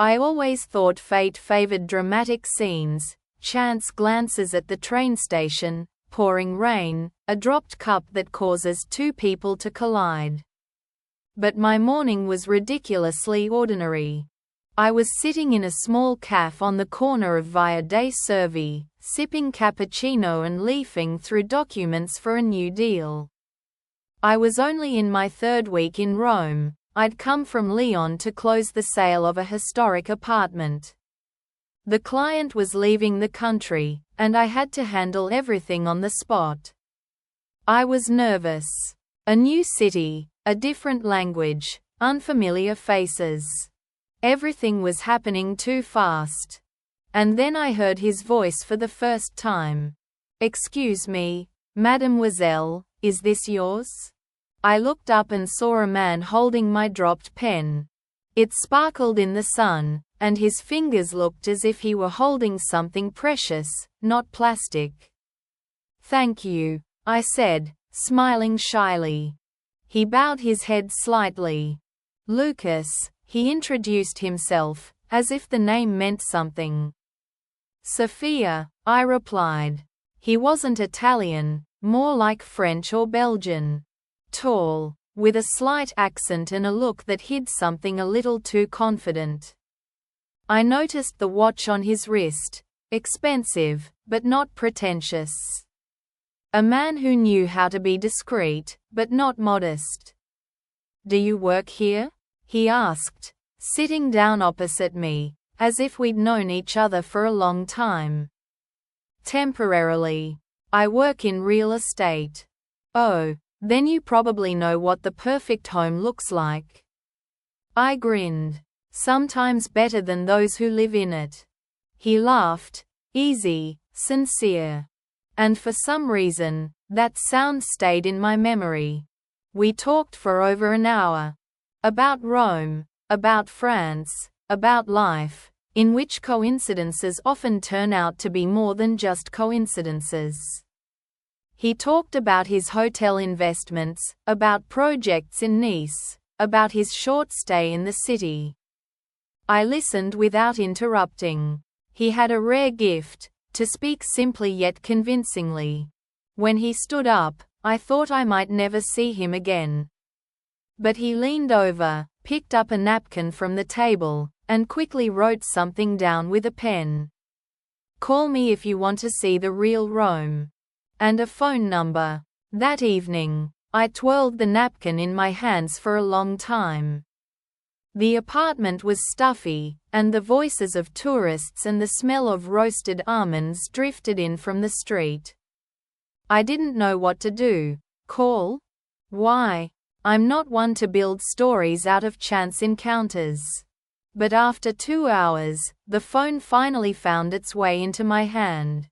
I always thought fate favored dramatic scenes, chance glances at the train station, pouring rain, a dropped cup that causes two people to collide. But my morning was ridiculously ordinary. I was sitting in a small cafe on the corner of Via dei Servi, sipping cappuccino and leafing through documents for a new deal. I was only in my third week in Rome. I'd come from Lyon to close the sale of a historic apartment. The client was leaving the country, and I had to handle everything on the spot. I was nervous. A new city, a different language, unfamiliar faces. Everything was happening too fast. And then I heard his voice for the first time. "Excuse me, mademoiselle, is this yours?" I looked up and saw a man holding my dropped pen. It sparkled in the sun, and his fingers looked as if he were holding something precious, not plastic. "Thank you," I said, smiling shyly. He bowed his head slightly. "Lucas," he introduced himself, as if the name meant something. "Sophia," I replied. He wasn't Italian, more like French or Belgian. Tall, with a slight accent and a look that hid something a little too confident. I noticed the watch on his wrist, expensive, but not pretentious. A man who knew how to be discreet, but not modest. "Do you work here?" he asked, sitting down opposite me, as if we'd known each other for a long time. "Temporarily. I work in real estate." "Oh. Then you probably know what the perfect home looks like." I grinned. "Sometimes better than those who live in it." He laughed, easy, sincere. And for some reason, that sound stayed in my memory. We talked for over an hour. About Rome, about France, about life, in which coincidences often turn out to be more than just coincidences. He talked about his hotel investments, about projects in Nice, about his short stay in the city. I listened without interrupting. He had a rare gift, to speak simply yet convincingly. When he stood up, I thought I might never see him again. But he leaned over, picked up a napkin from the table, and quickly wrote something down with a pen. "Call me if you want to see the real Rome." And a phone number. That evening, I twirled the napkin in my hands for a long time. The apartment was stuffy, and the voices of tourists and the smell of roasted almonds drifted in from the street. I didn't know what to do. Call? Why? I'm not one to build stories out of chance encounters. But after 2 hours, the phone finally found its way into my hand.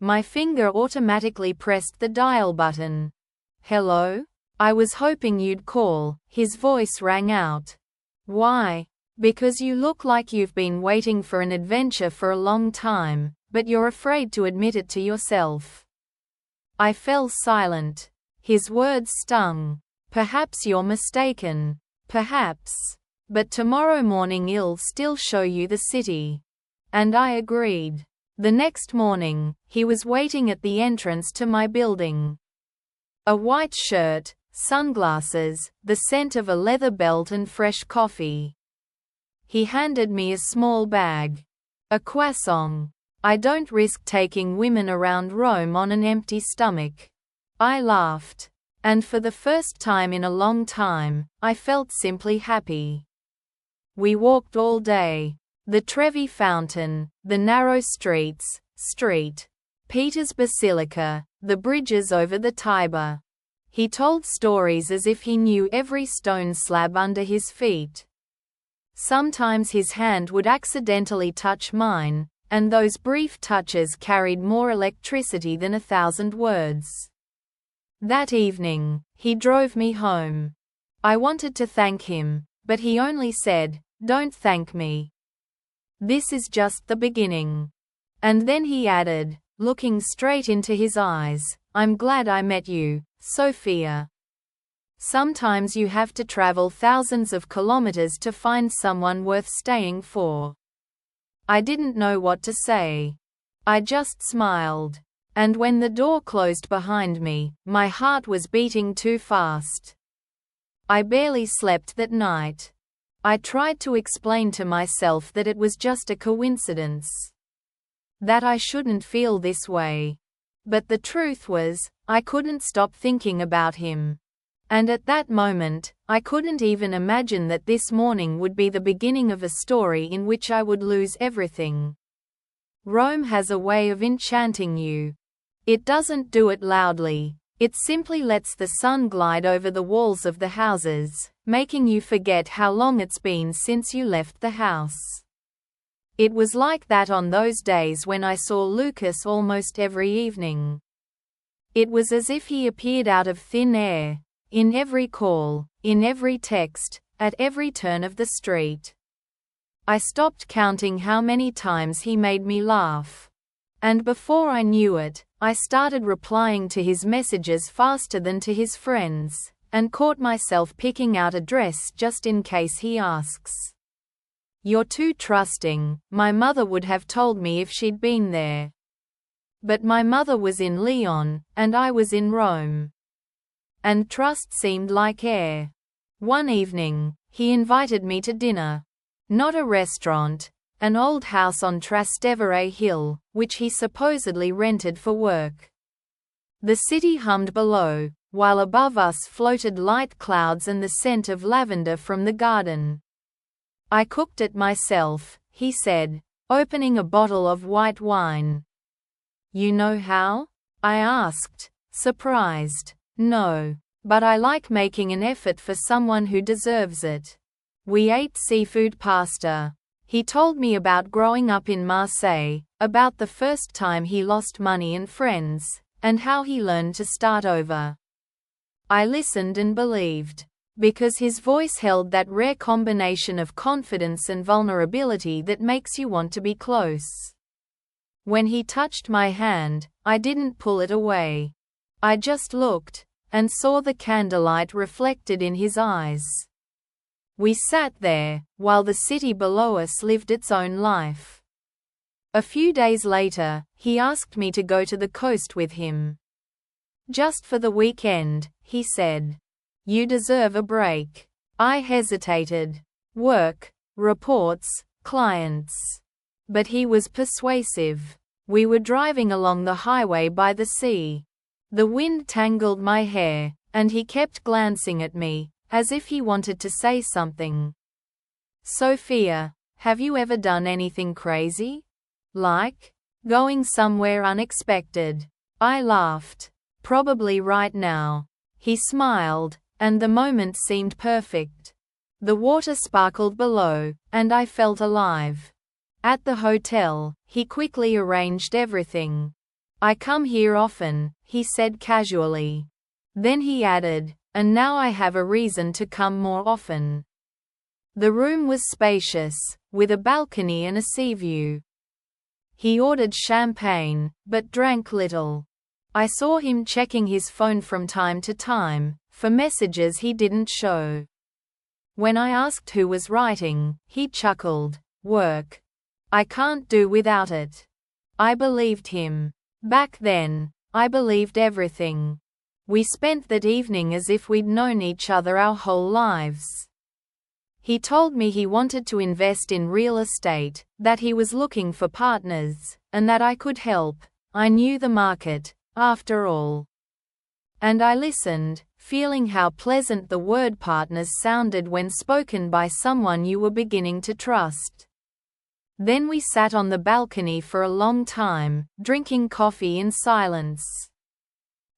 My finger automatically pressed the dial button. "Hello? I was hoping you'd call," his voice rang out. "Why?" "Because you look like you've been waiting for an adventure for a long time, but you're afraid to admit it to yourself." I fell silent. His words stung. "Perhaps you're mistaken. Perhaps. But tomorrow morning I'll still show you the city." And I agreed. The next morning, he was waiting at the entrance to my building. A white shirt, sunglasses, the scent of a leather belt and fresh coffee. He handed me a small bag. A croissant. I don't risk taking women around Rome on an empty stomach. I laughed. And for the first time in a long time, I felt simply happy. We walked all day. The Trevi Fountain, the narrow streets, St. Peter's Basilica, the bridges over the Tiber. He told stories as if he knew every stone slab under his feet. Sometimes his hand would accidentally touch mine, and those brief touches carried more electricity than 1,000 words. That evening, he drove me home. I wanted to thank him, but he only said, "Don't thank me. This is just the beginning." And then he added, looking straight into his eyes, "I'm glad I met you, Sophia." Sometimes you have to travel thousands of kilometers to find someone worth staying for. I didn't know what to say. I just smiled. And when the door closed behind me, my heart was beating too fast. I barely slept that night. I tried to explain to myself that it was just a coincidence. That I shouldn't feel this way. But the truth was, I couldn't stop thinking about him. And at that moment, I couldn't even imagine that this morning would be the beginning of a story in which I would lose everything. Rome has a way of enchanting you. It doesn't do it loudly. It simply lets the sun glide over the walls of the houses, making you forget how long it's been since you left the house. It was like that on those days when I saw Lucas almost every evening. It was as if he appeared out of thin air. In every call, in every text, at every turn of the street. I stopped counting how many times he made me laugh. And before I knew it, I started replying to his messages faster than to his friends, and caught myself picking out a dress just in case he asks. "You're too trusting," my mother would have told me if she'd been there. But my mother was in Lyon, and I was in Rome. And trust seemed like air. One evening, he invited me to dinner. Not a restaurant, an old house on Trastevere Hill, which he supposedly rented for work. The city hummed below, while above us floated light clouds and the scent of lavender from the garden. "I cooked it myself," he said, opening a bottle of white wine. "You know how?" I asked, surprised. "No, but I like making an effort for someone who deserves it." We ate seafood pasta. He told me about growing up in Marseille, about the first time he lost money and friends, and how he learned to start over. I listened and believed, because his voice held that rare combination of confidence and vulnerability that makes you want to be close. When he touched my hand, I didn't pull it away. I just looked, and saw the candlelight reflected in his eyes. We sat there, while the city below us lived its own life. A few days later, he asked me to go to the coast with him. "Just for the weekend," he said. "You deserve a break." I hesitated. Work, reports, clients. But he was persuasive. We were driving along the highway by the sea. The wind tangled my hair, and he kept glancing at me, as if he wanted to say something. "Sophia, have you ever done anything crazy? Like going somewhere unexpected?" I laughed. "Probably right now." He smiled, and the moment seemed perfect. The water sparkled below, and I felt alive. At the hotel, he quickly arranged everything. "I come here often," he said casually. Then he added, "And now I have a reason to come more often." The room was spacious, with a balcony and a sea view. He ordered champagne, but drank little. I saw him checking his phone from time to time, for messages he didn't show. When I asked who was writing, he chuckled. "Work. I can't do without it." I believed him. Back then, I believed everything. We spent that evening as if we'd known each other our whole lives. He told me he wanted to invest in real estate, that he was looking for partners, and that I could help. I knew the market, after all. And I listened, feeling how pleasant the word partners sounded when spoken by someone you were beginning to trust. Then we sat on the balcony for a long time, drinking coffee in silence.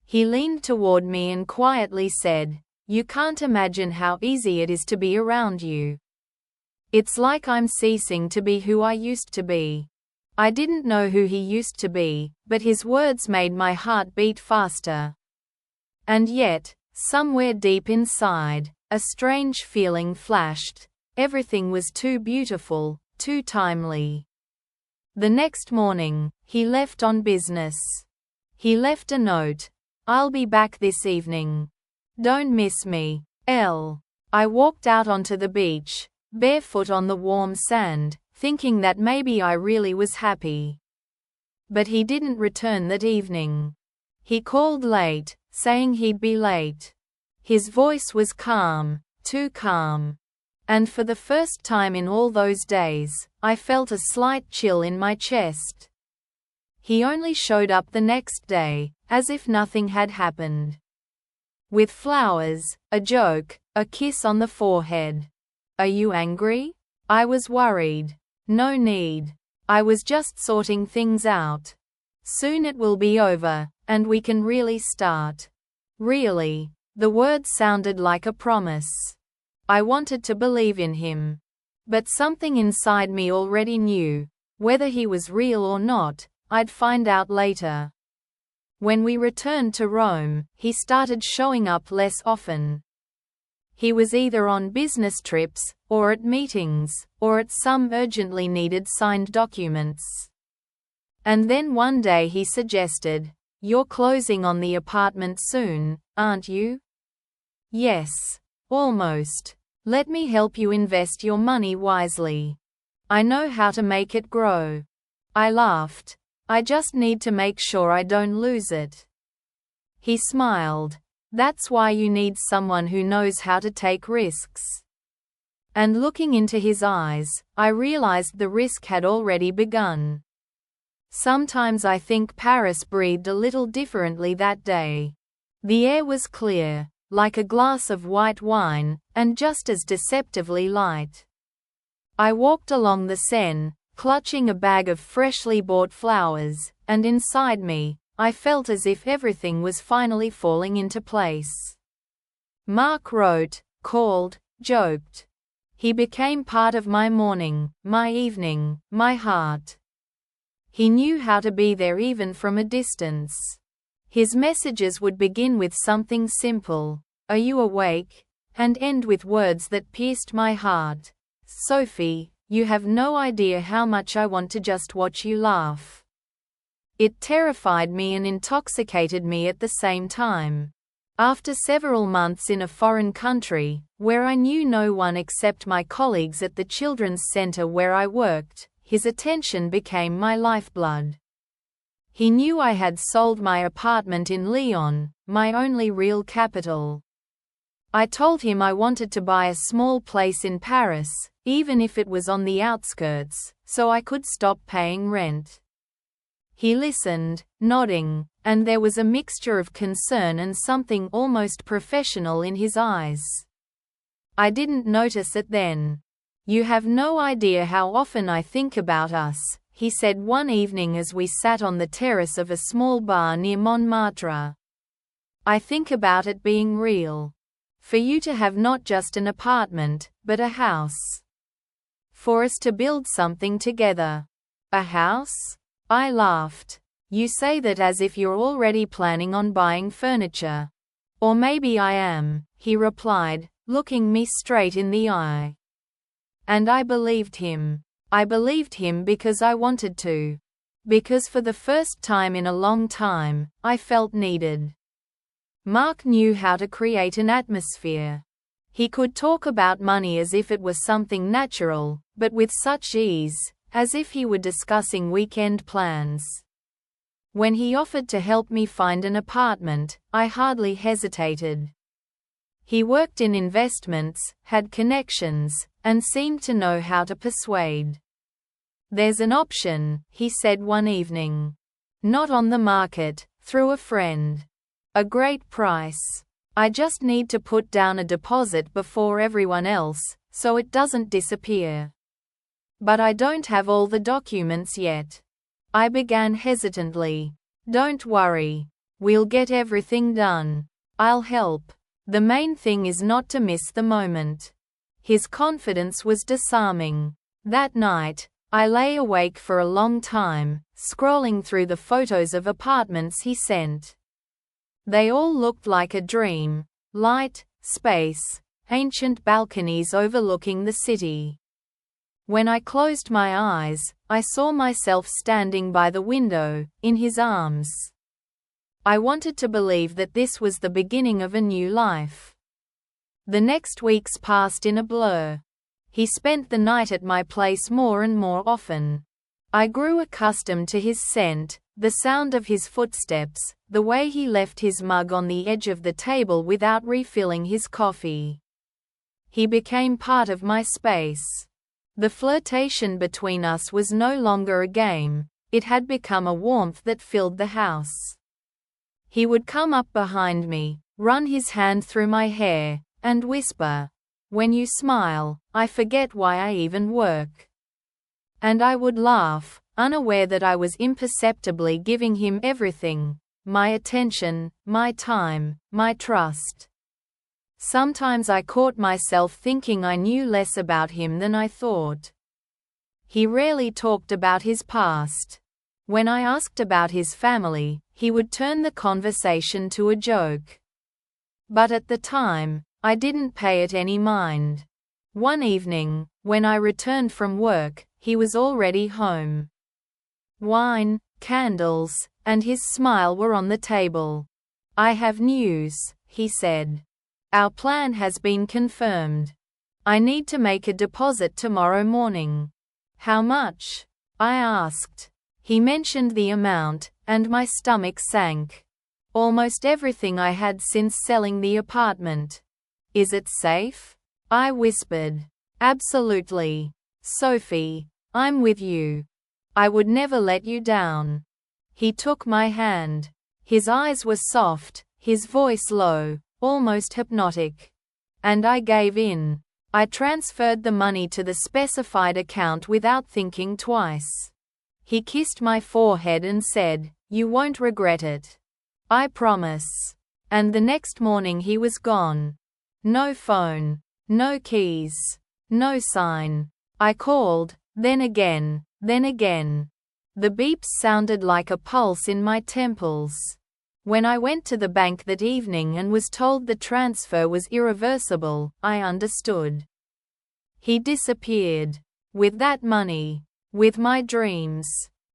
He leaned toward me and quietly said, "You can't imagine how easy it is to be around you. It's like I'm ceasing to be who I used to be." I didn't know who he used to be, but his words made my heart beat faster. And yet, somewhere deep inside, a strange feeling flashed. Everything was too beautiful, too timely. The next morning, he left on business. He left a note. "I'll be back this evening. Don't miss me. I walked out onto the beach, barefoot on the warm sand, thinking that maybe I really was happy. But he didn't return that evening. He called late, saying he'd be late. His voice was calm, too calm. And for the first time in all those days, I felt a slight chill in my chest. He only showed up the next day, as if nothing had happened. With flowers, a joke, a kiss on the forehead. Are you angry? I was worried. No need. I was just sorting things out. Soon it will be over, and we can really start. Really. The words sounded like a promise. I wanted to believe in him. But something inside me already knew. Whether he was real or not, I'd find out later. When we returned to Rome, he started showing up less often. He was either on business trips, or at meetings, or at some urgently needed signed documents. And then one day he suggested, "You're closing on the apartment soon, aren't you?" "Yes. Almost. Let me help you invest your money wisely. I know how to make it grow." I laughed. "I just need to make sure I don't lose it." He smiled. "That's why you need someone who knows how to take risks." And looking into his eyes, I realized the risk had already begun. Sometimes I think Paris breathed a little differently that day. The air was clear, like a glass of white wine, and just as deceptively light. I walked along the Seine, clutching a bag of freshly bought flowers, and inside me, I felt as if everything was finally falling into place. Mark wrote, called, joked. He became part of my morning, my evening, my heart. He knew how to be there even from a distance. His messages would begin with something simple, "Are you awake?" and end with words that pierced my heart. "Sophie, you have no idea how much I want to just watch you laugh." It terrified me and intoxicated me at the same time. After several months in a foreign country, where I knew no one except my colleagues at the children's center where I worked, his attention became my lifeblood. He knew I had sold my apartment in Lyon, my only real capital. I told him I wanted to buy a small place in Paris, even if it was on the outskirts, so I could stop paying rent. He listened, nodding, and there was a mixture of concern and something almost professional in his eyes. I didn't notice it then. "You have no idea how often I think about us," he said one evening as we sat on the terrace of a small bar near Montmartre. "I think about it being real. For you to have not just an apartment, but a house. For us to build something together." "A house?" I laughed. "You say that as if you're already planning on buying furniture." "Or maybe I am," he replied, looking me straight in the eye. And I believed him. I believed him because I wanted to. Because for the first time in a long time, I felt needed. Mark knew how to create an atmosphere. He could talk about money as if it was something natural, but with such ease, as if he were discussing weekend plans. When he offered to help me find an apartment, I hardly hesitated. He worked in investments, had connections, and seemed to know how to persuade. "There's an option," he said one evening. "Not on the market, through a friend. A great price. I just need to put down a deposit before everyone else, so it doesn't disappear. But I don't have all the documents yet." I began hesitantly. "Don't worry. We'll get everything done. I'll help. The main thing is not to miss the moment." His confidence was disarming. That night, I lay awake for a long time, scrolling through the photos of apartments he sent. They all looked like a dream: light, space, ancient balconies overlooking the city. When I closed my eyes, I saw myself standing by the window, in his arms. I wanted to believe that this was the beginning of a new life. The next weeks passed in a blur. He spent the night at my place more and more often. I grew accustomed to his scent, the sound of his footsteps, the way he left his mug on the edge of the table without refilling his coffee. He became part of my space. The flirtation between us was no longer a game, it had become a warmth that filled the house. He would come up behind me, run his hand through my hair, and whisper, "When you smile, I forget why I even work." And I would laugh, unaware that I was imperceptibly giving him everything: my attention, my time, my trust. Sometimes I caught myself thinking I knew less about him than I thought. He rarely talked about his past. When I asked about his family, he would turn the conversation to a joke. But at the time, I didn't pay it any mind. One evening, when I returned from work, he was already home. Wine, candles, and his smile were on the table. "I have news," he said. "Our plan has been confirmed. I need to make a deposit tomorrow morning." "How much?" I asked. He mentioned the amount, and my stomach sank. Almost everything I had since selling the apartment. "Is it safe?" I whispered. "Absolutely. Sophie, I'm with you. I would never let you down." He took my hand. His eyes were soft, his voice low, almost hypnotic. And I gave in. I transferred the money to the specified account without thinking twice. He kissed my forehead and said, "You won't regret it. I promise." And the next morning he was gone. No phone, no keys, no sign. I called, then again, then again. The beeps sounded like a pulse in my temples. When I went to the bank that evening and was told the transfer was irreversible, I understood. He disappeared. With that money. With my dreams.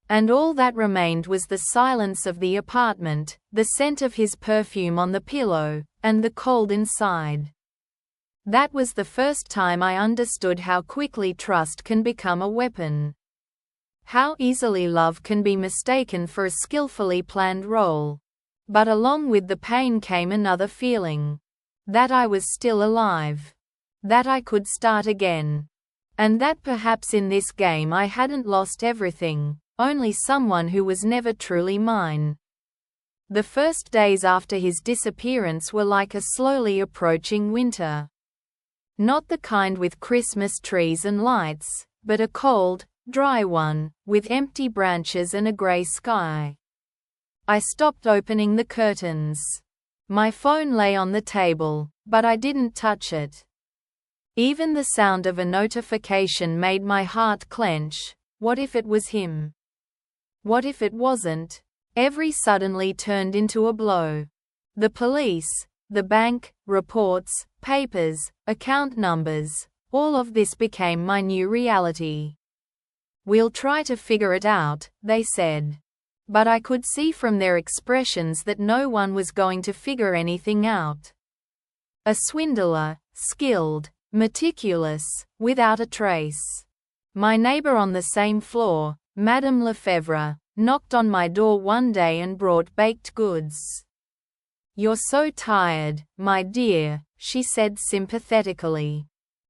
And all that remained was the silence of the apartment, the scent of his perfume on the pillow, and the cold inside. That was the first time I understood how quickly trust can become a weapon. How easily love can be mistaken for a skillfully planned role. But along with the pain came another feeling. That I was still alive. That I could start again. And that perhaps in this game I hadn't lost everything, only someone who was never truly mine. The first days after his disappearance were like a slowly approaching winter. Not the kind with Christmas trees and lights, but a cold, dry one, with empty branches and a gray sky. I stopped opening the curtains. My phone lay on the table, but I didn't touch it. Even the sound of a notification made my heart clench. What if it was him? What if it wasn't? Every suddenly turned into a blow. The police, the bank, reports, papers, account numbers, all of this became my new reality. "We'll try to figure it out," they said. But I could see from their expressions that no one was going to figure anything out. A swindler, skilled, meticulous, without a trace. My neighbor on the same floor, Madame Lefebvre, knocked on my door one day and brought baked goods. "You're so tired, my dear," she said sympathetically.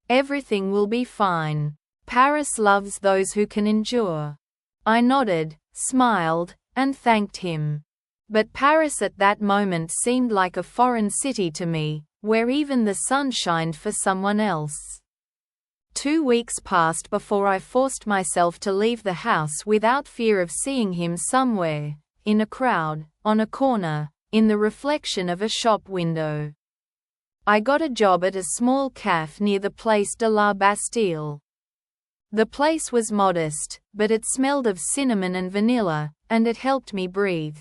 "Everything will be fine. Paris loves those who can endure." I nodded, smiled, and thanked him. But Paris at that moment seemed like a foreign city to me, where even the sun shined for someone else. 2 weeks passed before I forced myself to leave the house without fear of seeing him somewhere, in a crowd, on a corner, in the reflection of a shop window. I got a job at a small café near the Place de la Bastille. The place was modest, but it smelled of cinnamon and vanilla, and it helped me breathe.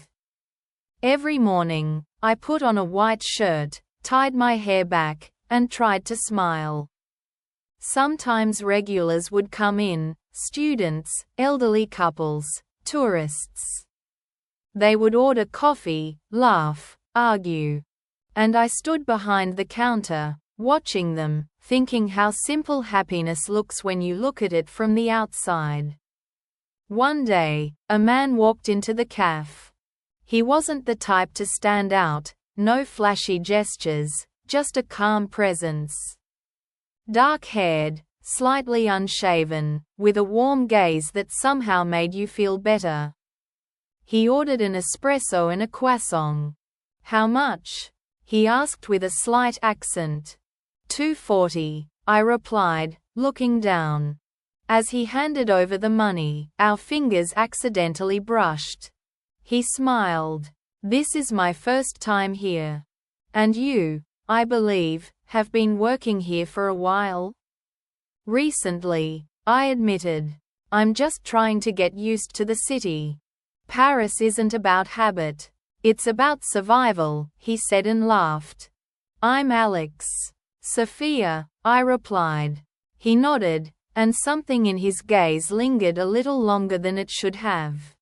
Every morning, I put on a white shirt, tied my hair back, and tried to smile. Sometimes regulars would come in, students, elderly couples, tourists. They would order coffee, laugh, argue. And I stood behind the counter, watching them, thinking how simple happiness looks when you look at it from the outside. One day, a man walked into the cafe. He wasn't the type to stand out, no flashy gestures, just a calm presence. Dark-haired, slightly unshaven, with a warm gaze that somehow made you feel better. He ordered an espresso and a croissant. How much? He asked with a slight accent. $2.40, I replied, looking down. As he handed over the money, our fingers accidentally brushed. He smiled. This is my first time here. And you, I believe, have been working here for a while? Recently, I admitted. I'm just trying to get used to the city. Paris isn't about habit. It's about survival, he said and laughed. I'm Alex. Sophia, I replied. He nodded, and something in his gaze lingered a little longer than it should have.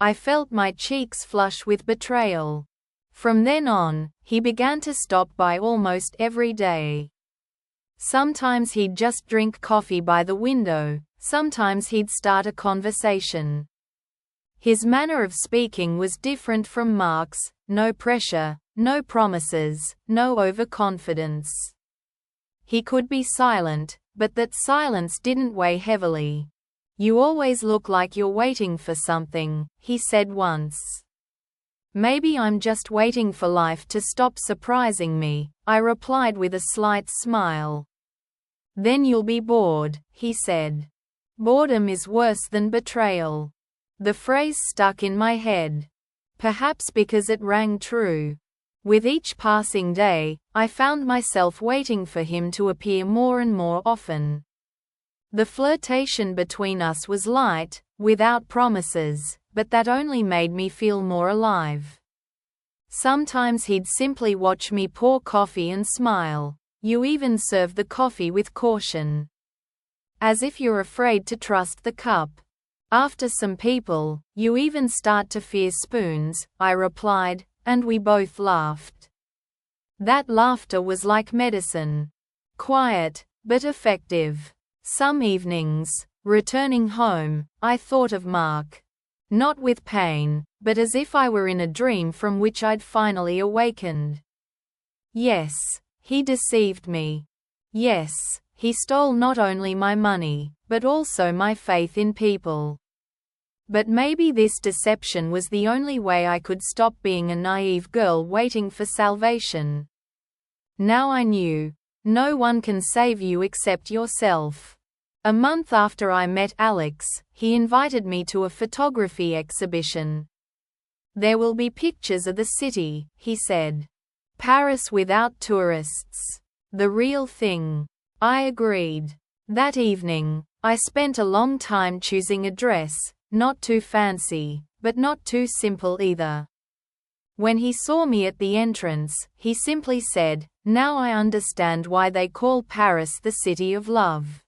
I felt my cheeks flush with betrayal. From then on, he began to stop by almost every day. Sometimes he'd just drink coffee by the window, sometimes he'd start a conversation. His manner of speaking was different from Mark's, no pressure, no promises, no overconfidence. He could be silent, but that silence didn't weigh heavily. You always look like you're waiting for something, he said once. Maybe I'm just waiting for life to stop surprising me, I replied with a slight smile. Then you'll be bored, he said. Boredom is worse than betrayal. The phrase stuck in my head. Perhaps because it rang true. With each passing day, I found myself waiting for him to appear more and more often. The flirtation between us was light, without promises, but that only made me feel more alive. Sometimes he'd simply watch me pour coffee and smile. You even serve the coffee with caution. As if you're afraid to trust the cup. After some people, you even start to fear spoons, I replied, and we both laughed. That laughter was like medicine. Quiet, but effective. Some evenings, returning home, I thought of Mark. Not with pain, but as if I were in a dream from which I'd finally awakened. Yes, he deceived me. Yes, he stole not only my money, but also my faith in people. But maybe this deception was the only way I could stop being a naive girl waiting for salvation. Now I knew. No one can save you except yourself. A month after I met Alex, he invited me to a photography exhibition. There will be pictures of the city, he said. Paris without tourists. The real thing. I agreed. That evening, I spent a long time choosing a dress, not too fancy, but not too simple either. When he saw me at the entrance, he simply said, "Now I understand why they call Paris the city of love."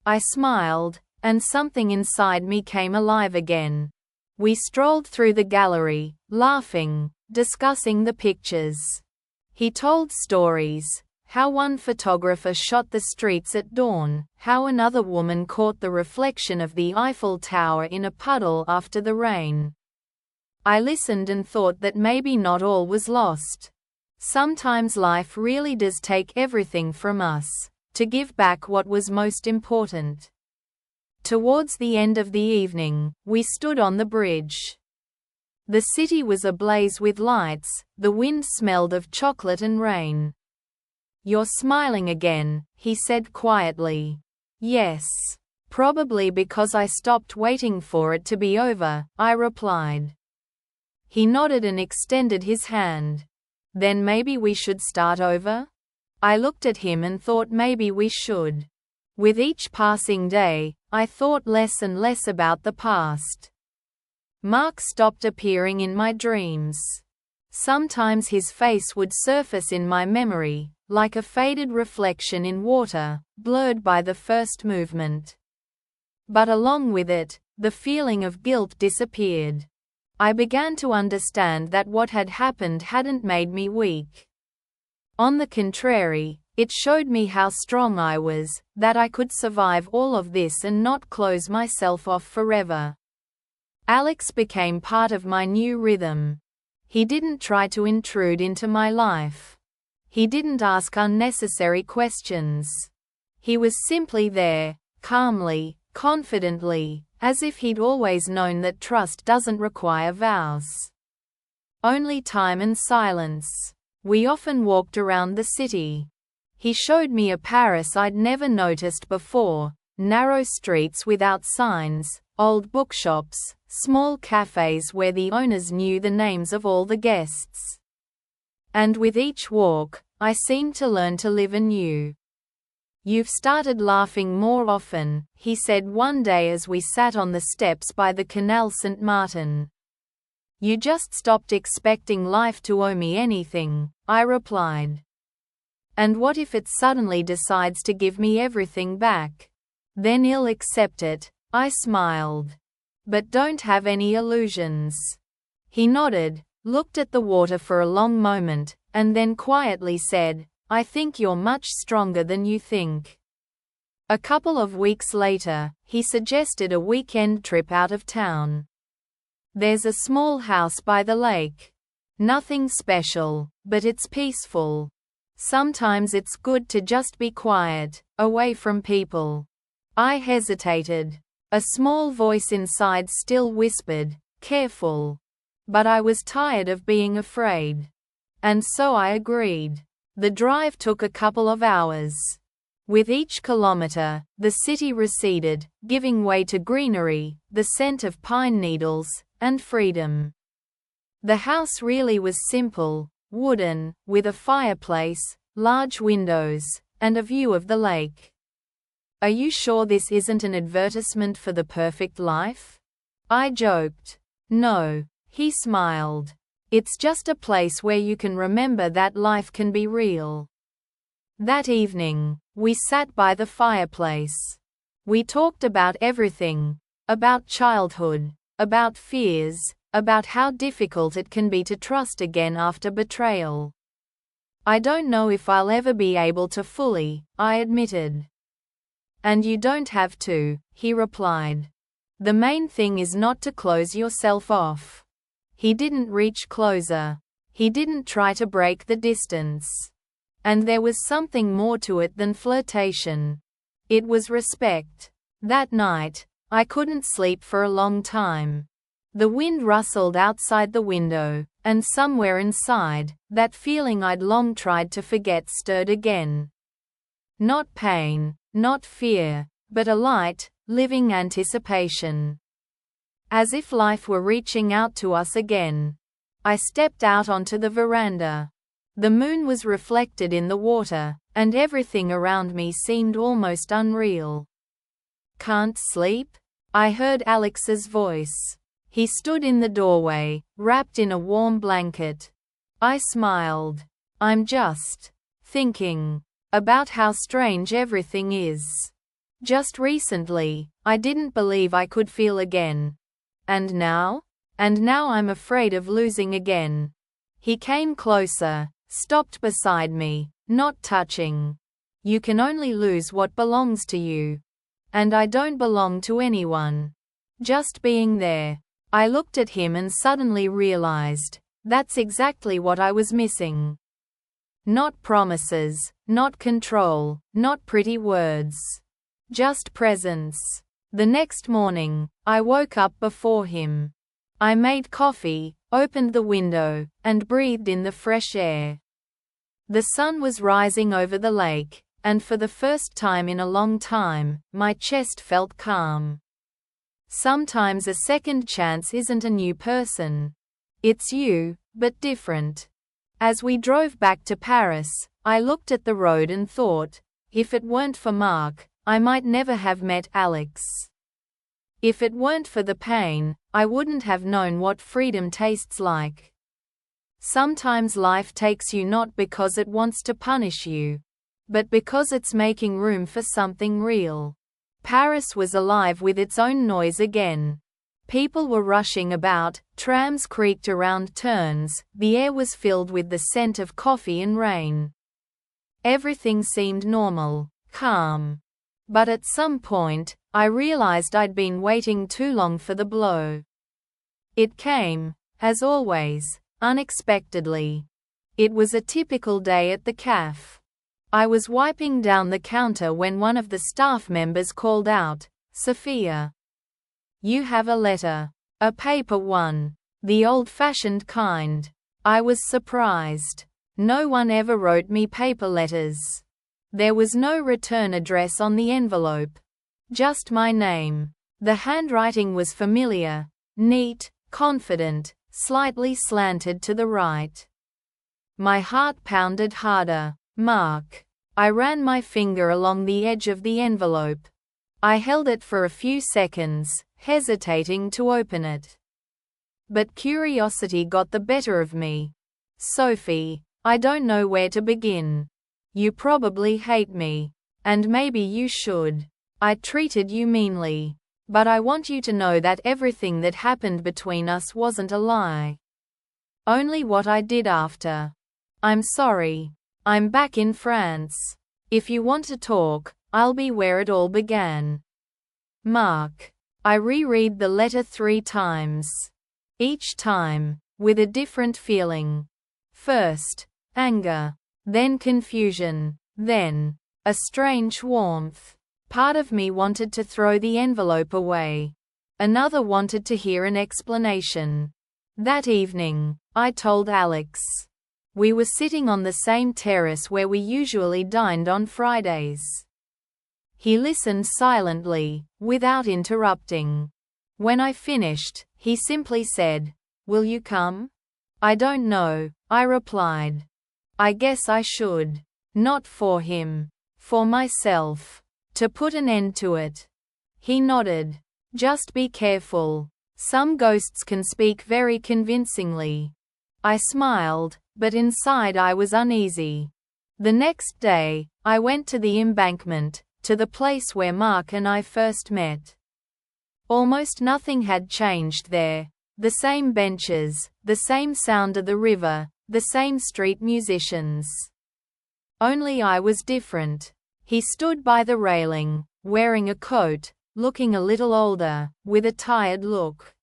I smiled, and something inside me came alive again. We strolled through the gallery, laughing, discussing the pictures. He told stories. How one photographer shot the streets at dawn, how another woman caught the reflection of the Eiffel Tower in a puddle after the rain. I listened and thought that maybe not all was lost. Sometimes life really does take everything from us, to give back what was most important. Towards the end of the evening, we stood on the bridge. The city was ablaze with lights, the wind smelled of chocolate and rain. You're smiling again, he said quietly. Yes. Probably because I stopped waiting for it to be over, I replied. He nodded and extended his hand. Then maybe we should start over? I looked at him and thought maybe we should. With each passing day, I thought less and less about the past. Mark stopped appearing in my dreams. Sometimes his face would surface in my memory, like a faded reflection in water, blurred by the first movement. But along with it, the feeling of guilt disappeared. I began to understand that what had happened hadn't made me weak. On the contrary, it showed me how strong I was, that I could survive all of this and not close myself off forever. Alex became part of my new rhythm. He didn't try to intrude into my life. He didn't ask unnecessary questions. He was simply there, calmly, confidently, as if he'd always known that trust doesn't require vows. Only time and silence. We often walked around the city. He showed me a Paris I'd never noticed before, narrow streets without signs, old bookshops, small cafes where the owners knew the names of all the guests. And with each walk, I seemed to learn to live anew. "You've started laughing more often," he said one day as we sat on the steps by the Canal Saint Martin. "You just stopped expecting life to owe me anything," I replied. "And what if it suddenly decides to give me everything back? Then you'll accept it," I smiled. "But don't have any illusions." He nodded, looked at the water for a long moment, and then quietly said, "I think you're much stronger than you think." A couple of weeks later, he suggested a weekend trip out of town. "There's a small house by the lake. Nothing special, but it's peaceful. Sometimes it's good to just be quiet, away from people." I hesitated. A small voice inside still whispered, "Careful." But I was tired of being afraid. And so I agreed. The drive took a couple of hours. With each kilometer, the city receded, giving way to greenery, the scent of pine needles, and freedom. The house really was simple, wooden, with a fireplace, large windows, and a view of the lake. "Are you sure this isn't an advertisement for the perfect life?" I joked. "No," he smiled. "It's just a place where you can remember that life can be real." That evening, we sat by the fireplace. We talked about everything. About childhood, about fears, about how difficult it can be to trust again after betrayal. "I don't know if I'll ever be able to fully," I admitted. "And you don't have to," he replied. "The main thing is not to close yourself off." He didn't reach closer. He didn't try to break the distance. And there was something more to it than flirtation. It was respect. That night, I couldn't sleep for a long time. The wind rustled outside the window, and somewhere inside, that feeling I'd long tried to forget stirred again. Not pain, not fear, but a light, living anticipation. As if life were reaching out to us again. I stepped out onto the veranda. The moon was reflected in the water, and everything around me seemed almost unreal. "Can't sleep?" I heard Alex's voice. He stood in the doorway, wrapped in a warm blanket. I smiled. "I'm just thinking about how strange everything is. Just recently, I didn't believe I could feel again. And now? And now I'm afraid of losing again." He came closer, stopped beside me, not touching. "You can only lose what belongs to you. And I don't belong to anyone. Just being there." I looked at him and suddenly realized, that's exactly what I was missing. Not promises, not control, not pretty words. Just presence. The next morning, I woke up before him. I made coffee, opened the window, and breathed in the fresh air. The sun was rising over the lake, and for the first time in a long time, my chest felt calm. Sometimes a second chance isn't a new person. It's you, but different. As we drove back to Paris, I looked at the road and thought, if it weren't for Mark, I might never have met Alex. If it weren't for the pain, I wouldn't have known what freedom tastes like. Sometimes life takes you not because it wants to punish you, but because it's making room for something real. Paris was alive with its own noise again. People were rushing about, trams creaked around turns, the air was filled with the scent of coffee and rain. Everything seemed normal, calm. But at some point, I realized I'd been waiting too long for the blow. It came, as always, unexpectedly. It was a typical day at the cafe. I was wiping down the counter when one of the staff members called out, "Sophia, you have a letter. A paper one. The old-fashioned kind." I was surprised. No one ever wrote me paper letters. There was no return address on the envelope. Just my name. The handwriting was familiar, neat, confident, slightly slanted to the right. My heart pounded harder. Mark. I ran my finger along the edge of the envelope. I held it for a few seconds, hesitating to open it. But curiosity got the better of me. "Sophie, I don't know where to begin. You probably hate me. And maybe you should. I treated you meanly. But I want you to know that everything that happened between us wasn't a lie. Only what I did after. I'm sorry. I'm back in France. If you want to talk, I'll be where it all began. Mark." I reread the letter 3 times. Each time, with a different feeling. First, anger. Then confusion. Then, a strange warmth. Part of me wanted to throw the envelope away. Another wanted to hear an explanation. That evening, I told Alex. We were sitting on the same terrace where we usually dined on Fridays. He listened silently, without interrupting. When I finished, he simply said, "Will you come?" "I don't know," I replied. "I guess I should. Not for him. For myself. To put an end to it." He nodded. "Just be careful. Some ghosts can speak very convincingly." I smiled, but inside I was uneasy. The next day, I went to the embankment, to the place where Mark and I first met. Almost nothing had changed there. The same benches, the same sound of the river, the same street musicians. Only I was different. He stood by the railing, wearing a coat, looking a little older, with a tired look.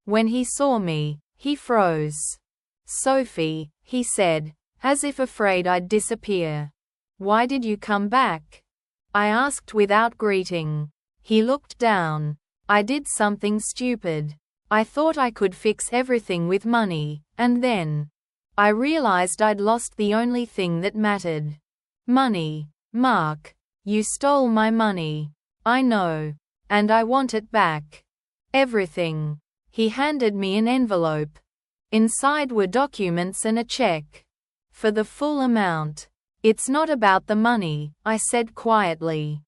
When he saw me, he froze. "Sophie," he said, as if afraid I'd disappear. "Why did you come back?" I asked without greeting. He looked down. "I did something stupid. I thought I could fix everything with money, and then I realized I'd lost the only thing that mattered. Money. Mark, you stole my money. I know. And I want it back. Everything." He handed me an envelope. Inside were documents and a check. For the full amount. "It's not about the money," I said quietly.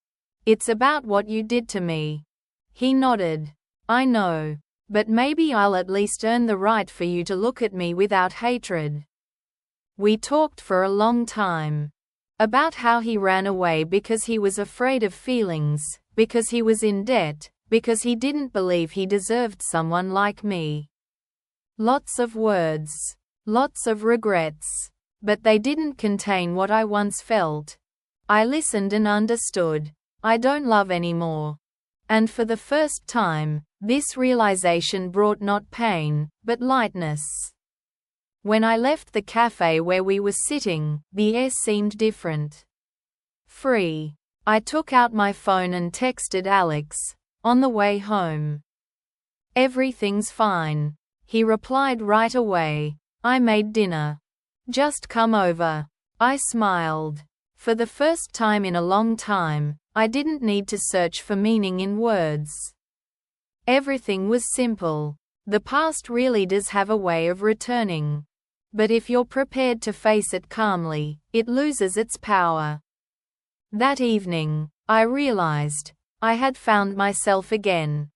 "It's about what you did to me." He nodded. "I know. But maybe I'll at least earn the right for you to look at me without hatred." We talked for a long time. About how he ran away because he was afraid of feelings, because he was in debt, because he didn't believe he deserved someone like me. Lots of words. Lots of regrets. But they didn't contain what I once felt. I listened and understood. I don't love anymore. And for the first time, this realization brought not pain, but lightness. When I left the cafe where we were sitting, the air seemed different. Free. I took out my phone and texted Alex, on the way home. "Everything's fine." He replied right away. "I made dinner. Just come over." I smiled. For the first time in a long time, I didn't need to search for meaning in words. Everything was simple. The past really does have a way of returning. But if you're prepared to face it calmly, it loses its power. That evening, I realized I had found myself again.